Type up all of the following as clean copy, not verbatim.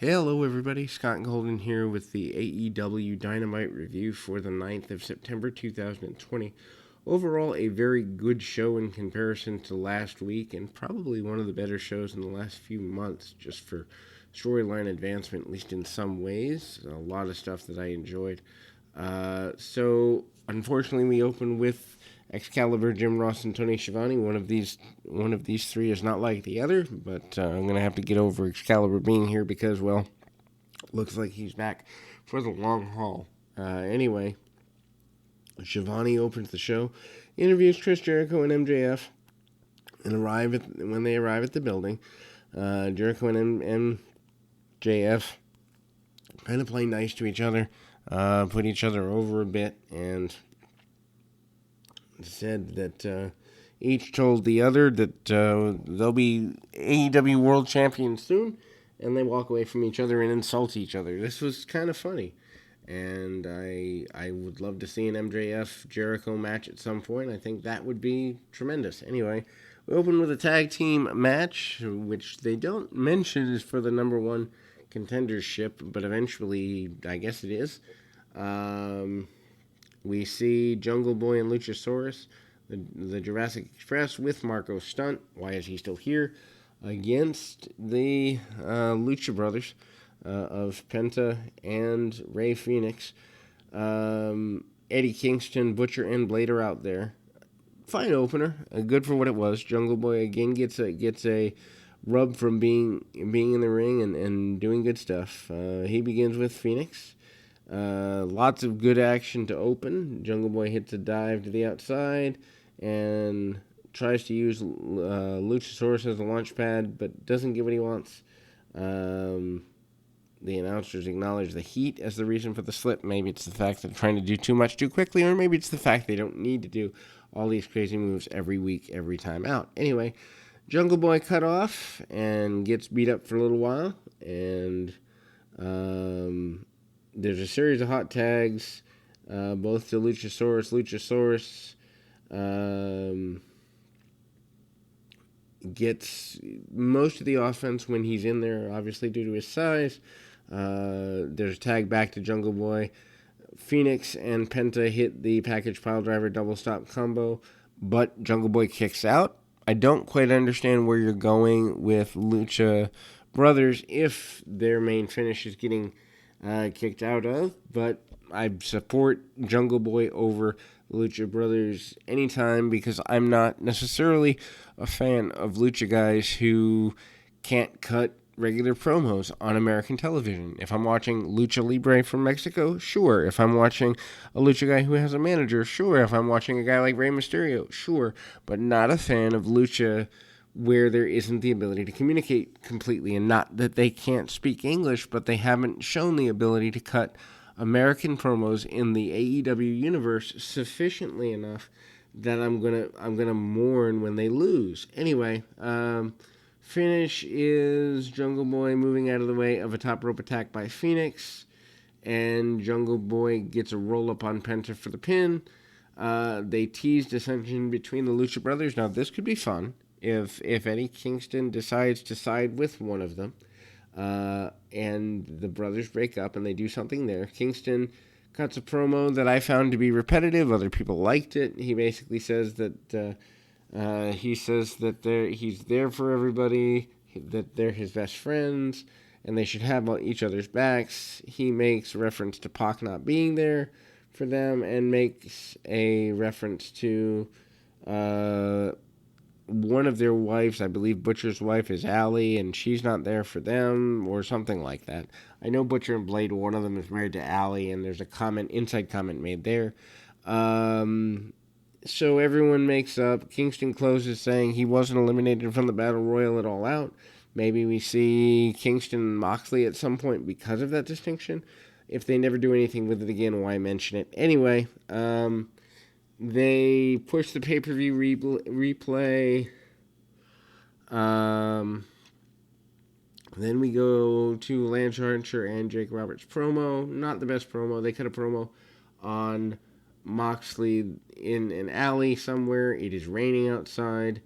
Hello, everybody. Scott Golden here with the AEW Dynamite review for the 9th of September 2020. Overall, a very good show in comparison to last week, and probably one of the better shows in the last few months, just for storyline advancement, at least in some ways. A lot of stuff that I enjoyed. Unfortunately, we open with Excalibur, Jim Ross, and Tony Schiavone. One of these three is not like the other, but I'm going to have to get over Excalibur being here because, well, looks like he's back for the long haul. Anyway, Schiavone opens the show, interviews Chris Jericho and MJF, and when they arrive at the building, Jericho and MJF kind of play nice to each other, put each other over a bit, and said that each told the other that they'll be AEW World Champions soon, and they walk away from each other and insult each other. This was kind of funny, and I would love to see an MJF Jericho match at some point. I think that would be tremendous. Anyway, we open with a tag team match, which they don't mention is for the number one contendership, but eventually I guess it is. We see Jungle Boy and Luchasaurus, the Jurassic Express with Marco Stunt. Why is he still here? Against the Lucha Brothers of Penta and Rey Fenix. Eddie Kingston, Butcher, and Blade are out there. Fine opener, good for what it was. Jungle Boy again gets a rub from being in the ring and doing good stuff. He begins with Phoenix. Lots of good action to open. Jungle Boy hits a dive to the outside and tries to use Luchasaurus as a launch pad, but doesn't get what he wants. The announcers acknowledge the heat as the reason for the slip. Maybe it's the fact that they're trying to do too much too quickly, or maybe it's the fact they don't need to do all these crazy moves every week, every time out. Anyway, Jungle Boy cut off and gets beat up for a little while, and there's a series of hot tags, both to Luchasaurus gets most of the offense when he's in there, obviously due to his size. There's a tag back to Jungle Boy. Phoenix and Penta hit the package piledriver double stop combo, but Jungle Boy kicks out. I don't quite understand where you're going with Lucha Brothers if their main finish is getting kicked out of, but I support Jungle Boy over Lucha Brothers anytime because I'm not necessarily a fan of Lucha guys who can't cut regular promos on American television. If I'm watching Lucha Libre from Mexico, sure. If I'm watching a Lucha guy who has a manager, sure. If I'm watching a guy like Rey Mysterio, sure. But not a fan of Lucha where there isn't the ability to communicate completely, and not that they can't speak English, but they haven't shown the ability to cut American promos in the AEW universe sufficiently enough that I'm gonna mourn when they lose. Anyway, finish is Jungle Boy moving out of the way of a top rope attack by Phoenix, and Jungle Boy gets a roll up on Penta for the pin. They tease dissension between the Lucha Brothers. Now this could be fun if Eddie Kingston decides to side with one of them, and the brothers break up and they do something there. Kingston cuts a promo that I found to be repetitive. Other people liked it. He basically says that he's there for everybody, that they're his best friends, and they should have each other's backs. He makes reference to Pac not being there for them and makes a reference to one of their wives. I believe Butcher's wife is Allie, and she's not there for them, or something like that. I know Butcher and Blade, one of them is married to Allie, and there's a inside comment made there. So everyone makes up. Kingston closes saying he wasn't eliminated from the Battle Royal at All Out. Maybe we see Kingston and Moxley at some point because of that distinction. If they never do anything with it again, why mention it? Anyway, they push the pay-per-view replay. Then we go to Lance Archer and Jake Roberts promo. Not the best promo. They cut a promo on Moxley in an alley somewhere. It is raining outside.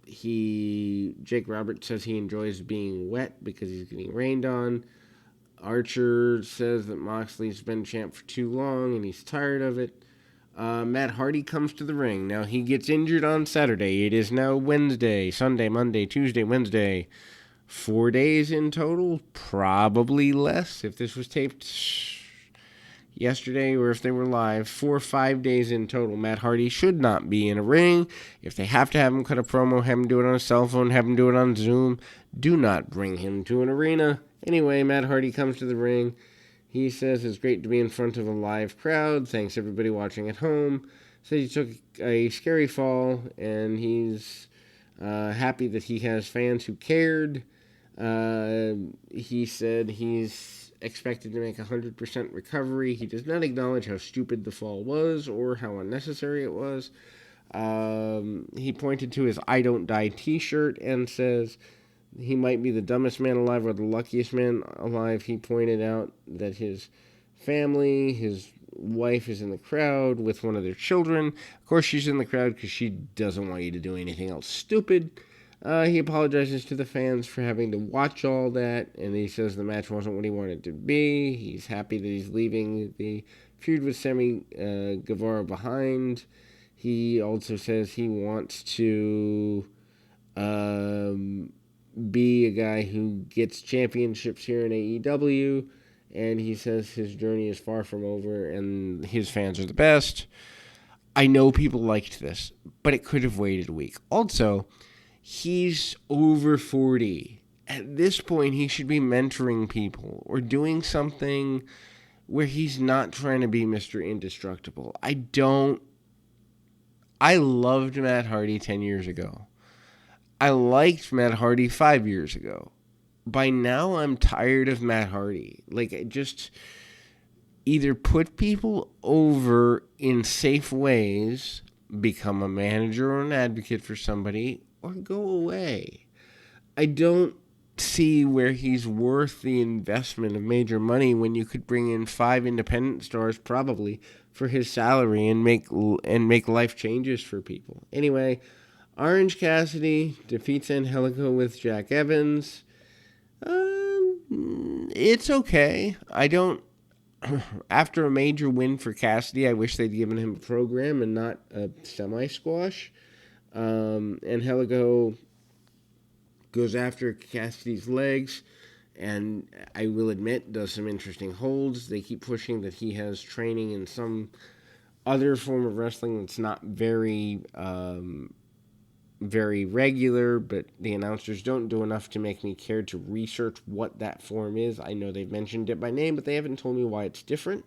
Jake Roberts says he enjoys being wet because he's getting rained on. Archer says that Moxley's been champ for too long and he's tired of it. Matt Hardy comes to the ring. Now, he gets injured on Saturday. It is now Wednesday, Sunday, Monday, Tuesday, Wednesday. 4 days in total, probably less if this was taped yesterday or if they were live. 4 or 5 days in total. Matt Hardy should not be in a ring. If they have to have him cut a promo, have him do it on a cell phone, have him do it on Zoom, do not bring him to an arena. Anyway, Matt Hardy comes to the ring. He says it's great to be in front of a live crowd. Thanks everybody watching at home. Says he took a scary fall and he's happy that he has fans who cared. He said he's expected to make 100% recovery. He does not acknowledge how stupid the fall was or how unnecessary it was. He pointed to his I Don't Die t-shirt and says he might be the dumbest man alive or the luckiest man alive. He pointed out that his family, his wife is in the crowd with one of their children. Of course, she's in the crowd because she doesn't want you to do anything else stupid. He apologizes to the fans for having to watch all that, and he says the match wasn't what he wanted it to be. He's happy that he's leaving the feud with Sammy Guevara behind. He also says he wants to be a guy who gets championships here in AEW, and he says his journey is far from over, and his fans are the best. I know people liked this, but it could have waited a week. Also, he's over 40. At this point, he should be mentoring people or doing something where he's not trying to be Mr. Indestructible. I loved Matt Hardy 10 years ago. I liked Matt Hardy 5 years ago. By now, I'm tired of Matt Hardy. Just either put people over in safe ways, become a manager or an advocate for somebody, or go away. I don't see where he's worth the investment of major money when you could bring in 5 independent stars probably for his salary and make life changes for people. Anyway, Orange Cassidy defeats Angelico with Jack Evans. It's okay. After a major win for Cassidy, I wish they'd given him a program and not a semi-squash. Angelico goes after Cassidy's legs, and I will admit, does some interesting holds. They keep pushing that he has training in some other form of wrestling that's not very regular, but the announcers don't do enough to make me care to research what that form is. I know they've mentioned it by name, but they haven't told me why it's different.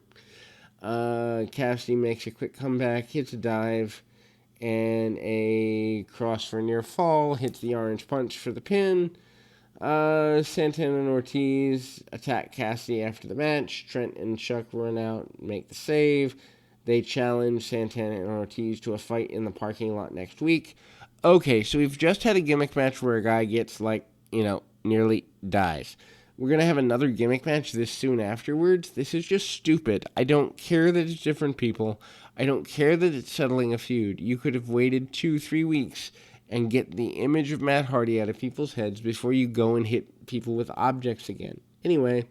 Cassidy makes a quick comeback, hits a dive, and a cross for near fall, hits the orange punch for the pin. Santana and Ortiz attack Cassidy after the match. Trent and Chuck run out and make the save. They challenge Santana and Ortiz to a fight in the parking lot next week. Okay, so we've just had a gimmick match where a guy gets, nearly dies. We're going to have another gimmick match this soon afterwards? This is just stupid. I don't care that it's different people. I don't care that it's settling a feud. You could have waited 2-3 weeks and get the image of Matt Hardy out of people's heads before you go and hit people with objects again. Anyway,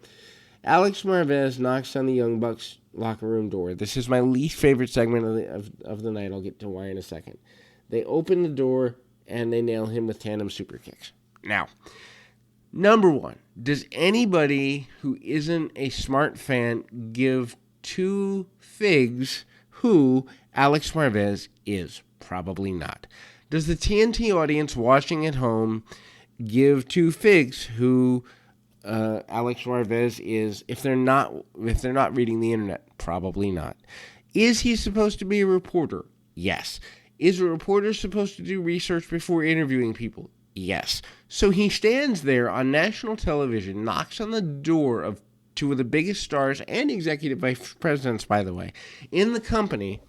Alex Marvez knocks on the Young Bucks locker room door. This is my least favorite segment of the night. I'll get to why in a second. They open the door and they nail him with tandem super kicks. Now, number one, does anybody who isn't a smart fan give 2 figs who Alex Marvez is? Probably not. Does the TNT audience watching at home give 2 figs who Alex Marvez is if they're not reading the internet? Probably not. Is he supposed to be a reporter? Yes. Is a reporter supposed to do research before interviewing people? Yes. So he stands there on national television, knocks on the door of 2 of the biggest stars and executive vice presidents, by the way, in the company,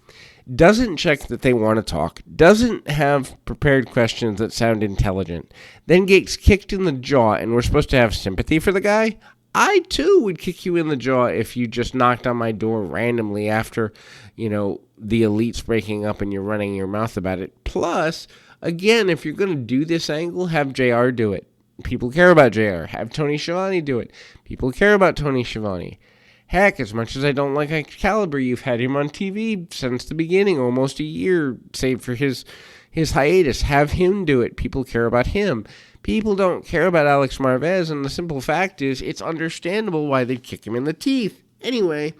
doesn't check that they want to talk, doesn't have prepared questions that sound intelligent, then gets kicked in the jaw, and we're supposed to have sympathy for the guy? I, too, would kick you in the jaw if you just knocked on my door randomly after, the Elite's breaking up and you're running your mouth about it. Plus, Again, if you're going to do this angle, have JR do it. People care about JR. Have Tony Schiavone do it. People care about Tony Schiavone. Heck, as much as I don't like Excalibur, you've had him on TV since the beginning, almost a year, save for his hiatus. Have him do it. People care about him. People don't care about Alex Marvez, and the simple fact is, it's understandable why they'd kick him in the teeth. Anyway,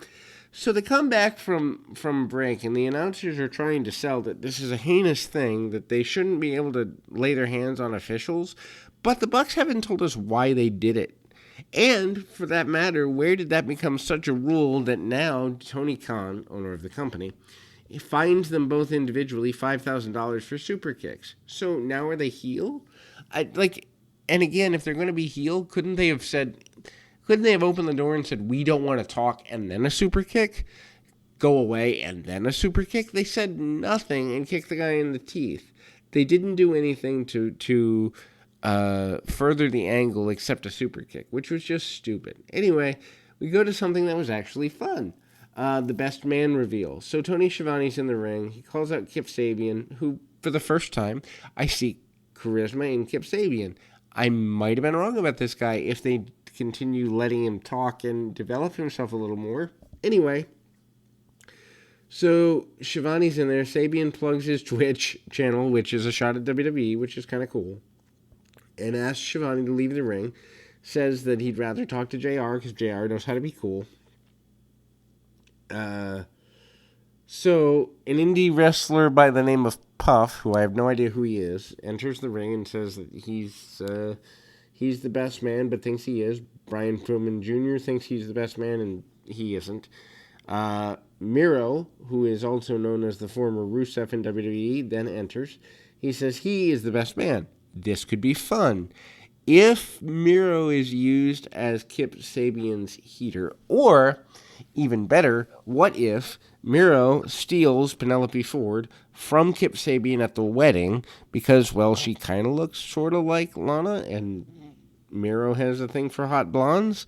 so they come back from break, and the announcers are trying to sell that this is a heinous thing, that they shouldn't be able to lay their hands on officials, but the Bucks haven't told us why they did it. And, for that matter, where did that become such a rule that now Tony Khan, owner of the company, fines them both individually $5,000 for super kicks? So now are they heel? And again, if they're going to be heel, couldn't they have opened the door and said, we don't want to talk, and then a super kick? Go away, and then a super kick? They said nothing and kicked the guy in the teeth. They didn't do anything to further the angle except a super kick, which was just stupid. Anyway, we go to something that was actually fun. The best man reveal. So Tony Schiavone's in the ring. He calls out Kip Sabian, who, for the first time, I see charisma in Kip Sabian. I might have been wrong about this guy if they continue letting him talk and develop himself a little more. Anyway, so Schiavone's in there. Sabian plugs his Twitch channel, which is a shot at WWE, which is kind of cool, and asks Schiavone to leave the ring. Says that he'd rather talk to JR because JR knows how to be cool. So an indie wrestler by the name of Puff, who I have no idea who he is, enters the ring and says that he's the best man, but thinks he is. Brian Pillman Jr. thinks he's the best man, and he isn't. Miro, who is also known as the former Rusev in WWE, then enters. He says he is the best man. This could be fun. If Miro is used as Kip Sabian's heater, or, even better, what if Miro steals Penelope Ford from Kip Sabian at the wedding because, well, she kind of looks sort of like Lana, and Miro has a thing for hot blondes,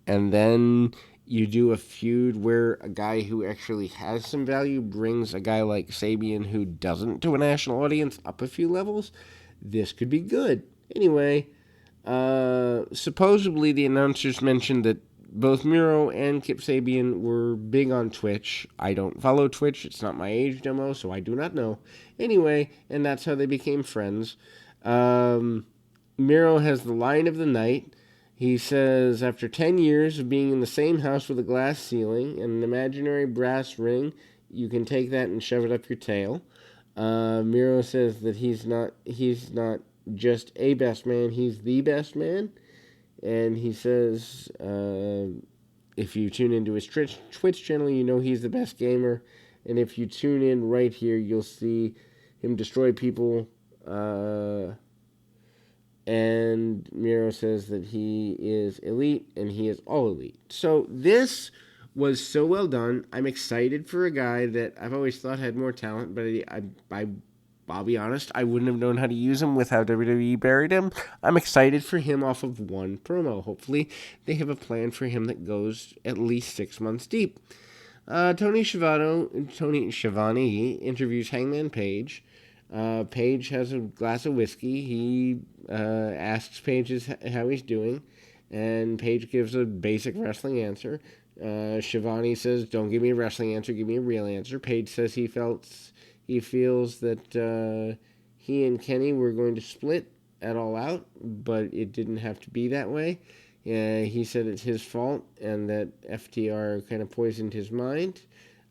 and then you do a feud where a guy who actually has some value brings a guy like Sabian who doesn't to a national audience up a few levels. This could be good. Anyway, supposedly the announcers mentioned that both Miro and Kip Sabian were big on Twitch. I don't follow Twitch. It's not my age demo, so I do not know. Anyway, and that's how they became friends. Miro has the line of the night. He says, after 10 years of being in the same house with a glass ceiling and an imaginary brass ring, you can take that and shove it up your tail. Miro says that he's not just a best man, he's the best man. And he says, if you tune into his Twitch channel, you know he's the best gamer. And if you tune in right here, you'll see him destroy people. And Miro says that he is elite, and he is all elite. So this was so well done. I'm excited for a guy that I've always thought had more talent, but I'll be honest, I wouldn't have known how to use him with how WWE buried him. I'm excited for him off of one promo. Hopefully, they have a plan for him that goes at least 6 months deep. Tony Schiavone interviews Hangman Page. Page has a glass of whiskey. He asks Page how he's doing, and Page gives a basic wrestling answer. Schiavone says, "Don't give me a wrestling answer, give me a real answer." Page says he feels that he and Kenny were going to split at All Out, but it didn't have to be that way. He said it's his fault and that FTR kind of poisoned his mind.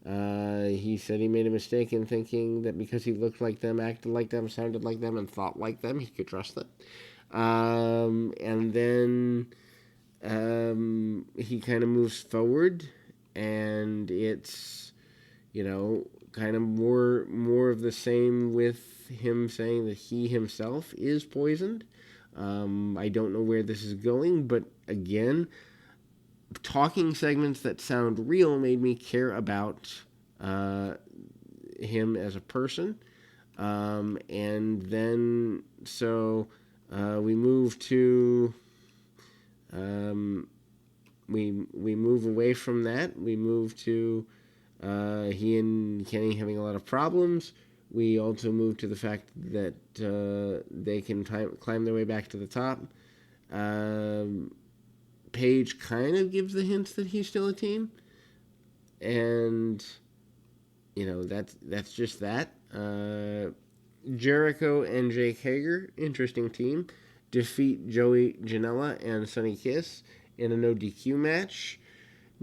He said he made a mistake in thinking that because he looked like them, acted like them, sounded like them, and thought like them, he could trust them. And then he kind of moves forward, and it's, kind of more of the same with him saying that he himself is poisoned. I don't know where this is going, but again, talking segments that sound real made me care about him as a person. And then, so we move to, we move away from that. We move to he and Kenny having a lot of problems. We also move to the fact that they can climb their way back to the top. Page kind of gives the hints that he's still a team, and that's just that. Jericho and Jake Hager, interesting team, defeat Joey Janela and Sonny Kiss in a no DQ match.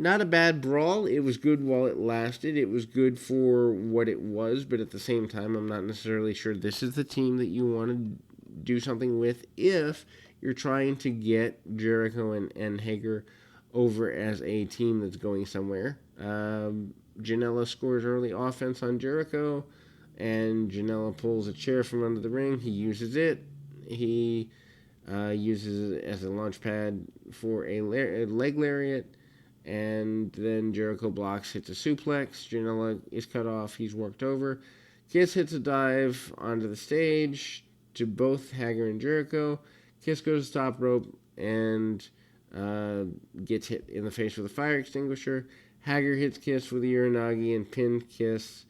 Not a bad brawl. It was good while it lasted. It was good for what it was, but at the same time, I'm not necessarily sure this is the team that you want to do something with if you're trying to get Jericho and Hager over as a team that's going somewhere. Janela scores early offense on Jericho, and Janela pulls a chair from under the ring. He uses it. He uses it as a launch pad for a leg lariat. And then Jericho blocks, hits a suplex. Janela is cut off. He's worked over. Kiss hits a dive onto the stage to both Hager and Jericho. Kiss goes to top rope and gets hit in the face with a fire extinguisher. Hager hits Kiss with a Uranagi and pins Kiss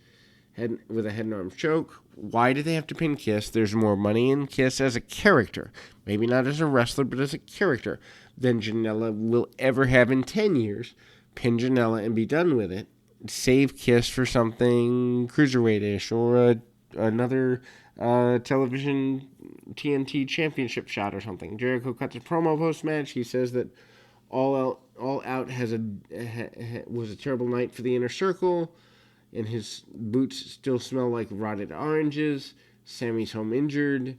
with a head and arm choke. Why do they have to pin Kiss? There's more money in Kiss as a character. Maybe not as a wrestler, but as a character than Janela will ever have in 10 years. Pin Janela and be done with it. Save Kiss for something cruiserweight-ish or another television TNT championship shot or something. Jericho cuts a promo post-match. He says that All Out was a terrible night for the Inner Circle, and his boots still smell like rotted oranges. Sammy's home injured.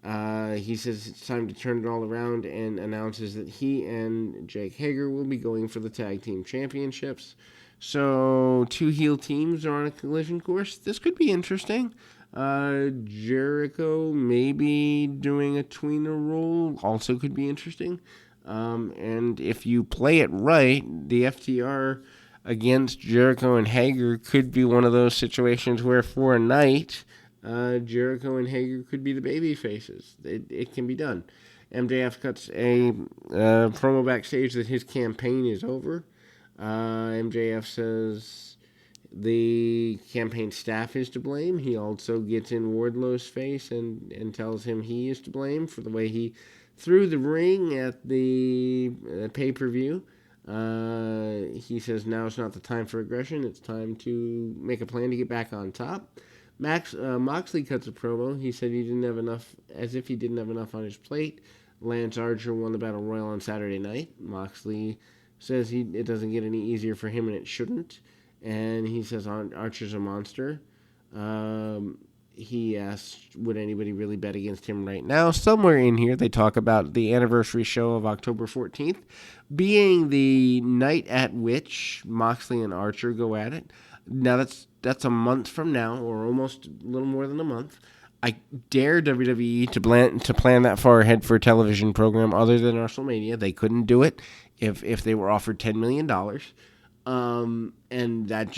He says it's time to turn it all around and announces that he and Jake Hager will be going for the tag team championships. So 2 heel teams are on a collision course. This could be interesting. Jericho maybe doing a tweener role also could be interesting. And if you play it right, the FTR against Jericho and Hager could be one of those situations where for a night, Jericho and Hager could be the baby faces. It can be done. MJF cuts a promo backstage that his campaign is over. MJF says the campaign staff is to blame. He also gets in Wardlow's face and tells him he is to blame for the way he threw the ring at the pay-per-view. He says now it's not the time for aggression. It's time to make a plan to get back on top. Moxley cuts a promo. He said he didn't have enough, as if he didn't have enough on his plate. Lance Archer won the Battle Royal on Saturday night. Moxley says it doesn't get any easier for him, and it shouldn't. And he says Archer's a monster. He asks, would anybody really bet against him right now? Somewhere in here, they talk about the anniversary show of October 14th being the night at which Moxley and Archer go at it. Now, that's a month from now, or almost a little more than a month. I dare WWE to plan that far ahead for a television program other than WrestleMania. They couldn't do it if they were offered $10 million. And that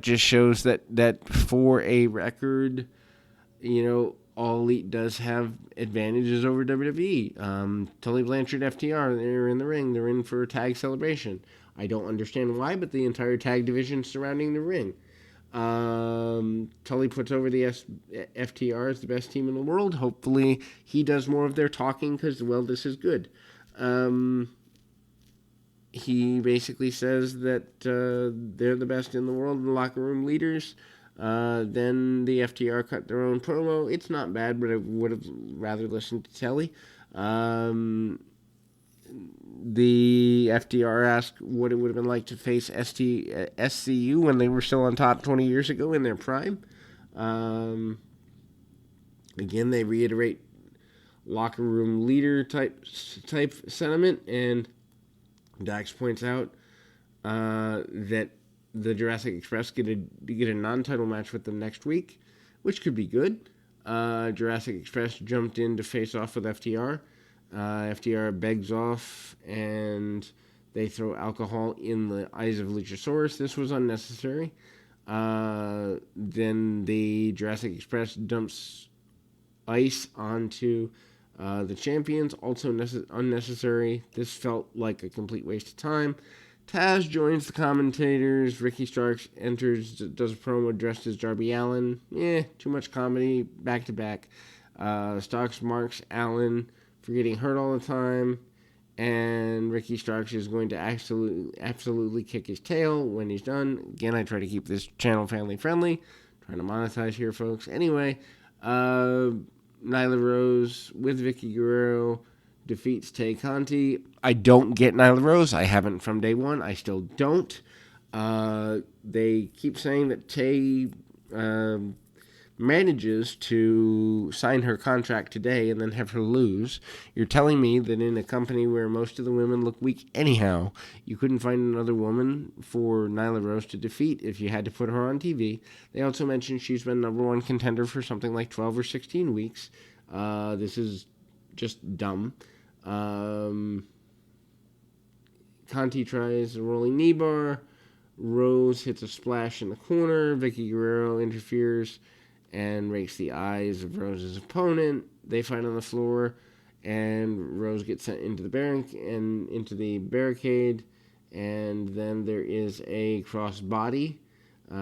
just shows that for a record, All Elite does have advantages over WWE. Tully Blanchard, FTR, they're in the ring. They're in for a tag celebration. I don't understand why, but the entire tag division surrounding the ring. Tully puts over the FTR as the best team in the world. Hopefully he does more of their talking because, well, this is good. He basically says that they're the best in the world and locker room leaders. Then the FTR cut their own promo. It's not bad, but I would have rather listened to Tully. The FTR asked what it would have been like to face SCU when they were still on top 20 years ago in their prime. Again, they reiterate locker room leader type sentiment, and Dax points out that the Jurassic Express get a non-title match with them next week, which could be good. Jurassic Express jumped in to face off with FTR. FTR begs off, and they throw alcohol in the eyes of Luchasaurus. This was unnecessary. Then the Jurassic Express dumps ice onto the champions. Also unnecessary. This felt like a complete waste of time. Taz joins the commentators. Ricky Starks enters, does a promo dressed as Darby Allin. Too much comedy back to back. Starks marks Allin for getting hurt all the time. And Ricky Starks is going to absolutely kick his tail when he's done. Again, I try to keep this channel family friendly. Trying to monetize here, folks. Anyway, Nyla Rose with Vicky Guerrero defeats Tay Conti. I don't get Nyla Rose. I haven't from day one. I still don't. They keep saying that Tay manages to sign her contract today and then have her lose. You're telling me that in a company where most of the women look weak anyhow, you couldn't find another woman for Nyla Rose to defeat if you had to put her on TV. They also mentioned she's been number one contender for something like 12 or 16 weeks. This is just dumb. Conti tries a rolling knee bar. Rose hits a splash in the corner. Vicky Guerrero interferes and rakes the eyes of Rose's opponent. They fight on the floor, and Rose gets sent into the barricade, and then there is a cross body. This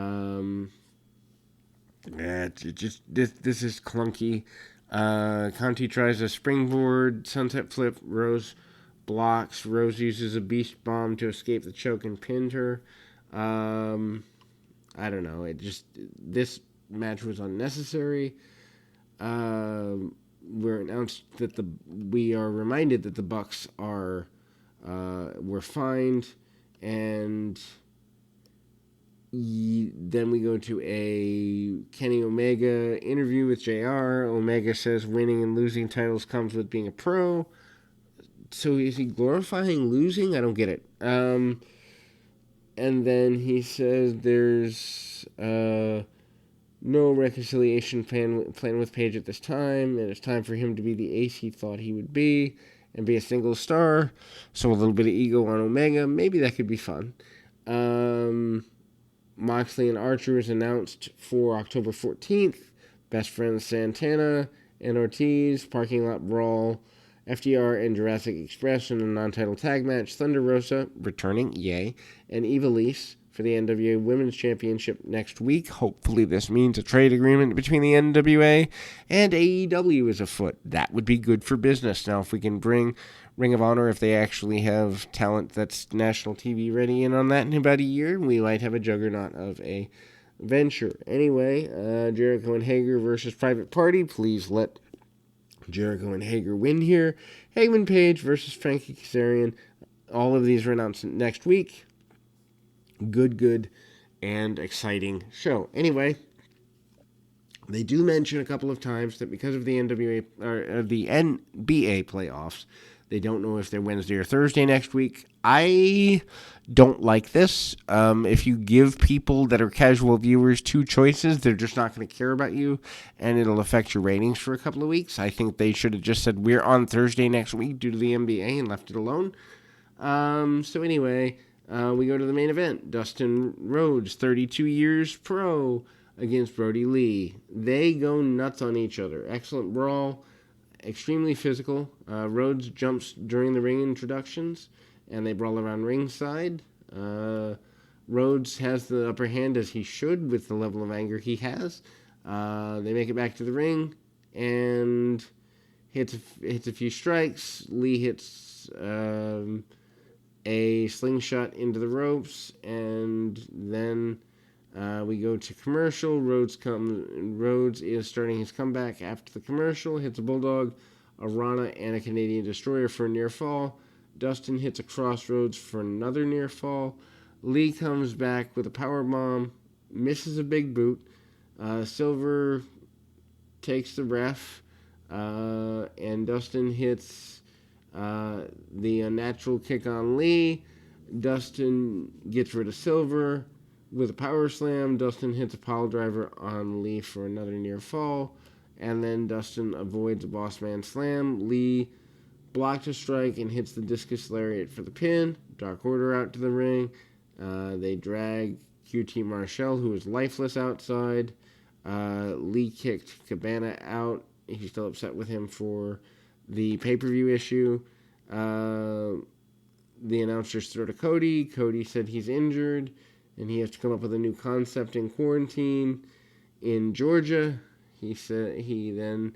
is clunky. Conti tries a springboard sunset flip. Rose blocks. Rose uses a beast bomb to escape the choke and pinned her. I don't know. This match was unnecessary. We are reminded that the Bucks were fined, and then we go to a Kenny Omega interview with JR. Omega says winning and losing titles comes with being a pro. So is he glorifying losing? I don't get it. And then he says there's no reconciliation plan with Page at this time, and it's time for him to be the ace he thought he would be and be a single star. So a little bit of ego on Omega. Maybe that could be fun. Moxley and Archer is announced for October 14th. Best friends Santana and Ortiz, parking lot brawl. FTR and Jurassic Express in a non-title tag match. Thunder Rosa returning, yay, and Ivelisse for the NWA Women's Championship next week. Hopefully this means a trade agreement between the NWA and AEW is afoot. That would be good for business. Now, if we can bring Ring of Honor, if they actually have talent that's national TV ready in on that in about a year, we might have a juggernaut of a venture. Anyway, Jericho and Hager versus Private Party. Please let Jericho and Hager win here. Hangman Page versus Frankie Kazarian. All of these are announced next week. Good, and exciting show. Anyway, they do mention a couple of times that because of the NWA or the NBA playoffs, they don't know if they're Wednesday or Thursday next week. I don't like this. If you give people that are casual viewers two choices, they're just not going to care about you, and it'll affect your ratings for a couple of weeks. I think they should have just said, we're on Thursday next week due to the NBA and left it alone. So anyway, we go to the main event. Dustin Rhodes, 32 years pro, against Brody Lee. They go nuts on each other. Excellent brawl. Extremely physical. Rhodes jumps during the ring introductions, and they brawl around ringside. Rhodes has the upper hand, as he should, with the level of anger he has. They make it back to the ring, and hits a few strikes. Lee hits a slingshot into the ropes, and then we go to commercial. Rhodes is starting his comeback after the commercial. Hits a bulldog, a Rana, and a Canadian Destroyer for a near fall. Dustin hits a Crossroads for another near fall. Lee comes back with a power bomb, misses a big boot. Silver takes the ref, and Dustin hits the unnatural kick on Lee. Dustin gets rid of Silver with a power slam. Dustin hits a pile driver on Lee for another near fall, and then Dustin avoids a boss man slam. Lee blocks a strike and hits the discus lariat for the pin. Dark Order out to the ring. They drag QT Marshall, who is lifeless, outside. Lee kicked Cabana out. He's still upset with him for the pay-per-view issue. the announcers throw to Cody. Cody said he's injured and he has to come up with a new concept in quarantine in Georgia. He said he then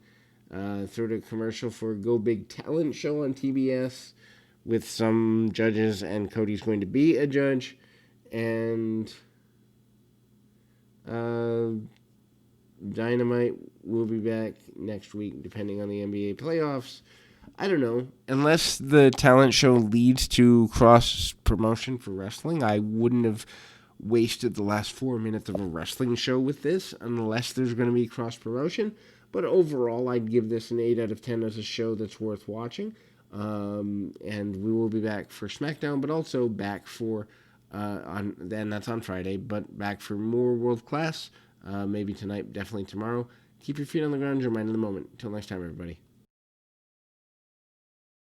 threw to a commercial for a Go Big Talent show on TBS with some judges, and Cody's going to be a judge. And Dynamite will be back next week, depending on the NBA playoffs. I don't know. Unless the talent show leads to cross-promotion for wrestling, I wouldn't have wasted the last 4 minutes of a wrestling show with this unless there's going to be cross-promotion. But overall, I'd give this an 8 out of 10 as a show that's worth watching. And we will be back for SmackDown, but also back for, then that's on Friday, but back for more World Class, maybe tonight, definitely tomorrow. Keep your feet on the ground, your mind in the moment. Until next time, everybody.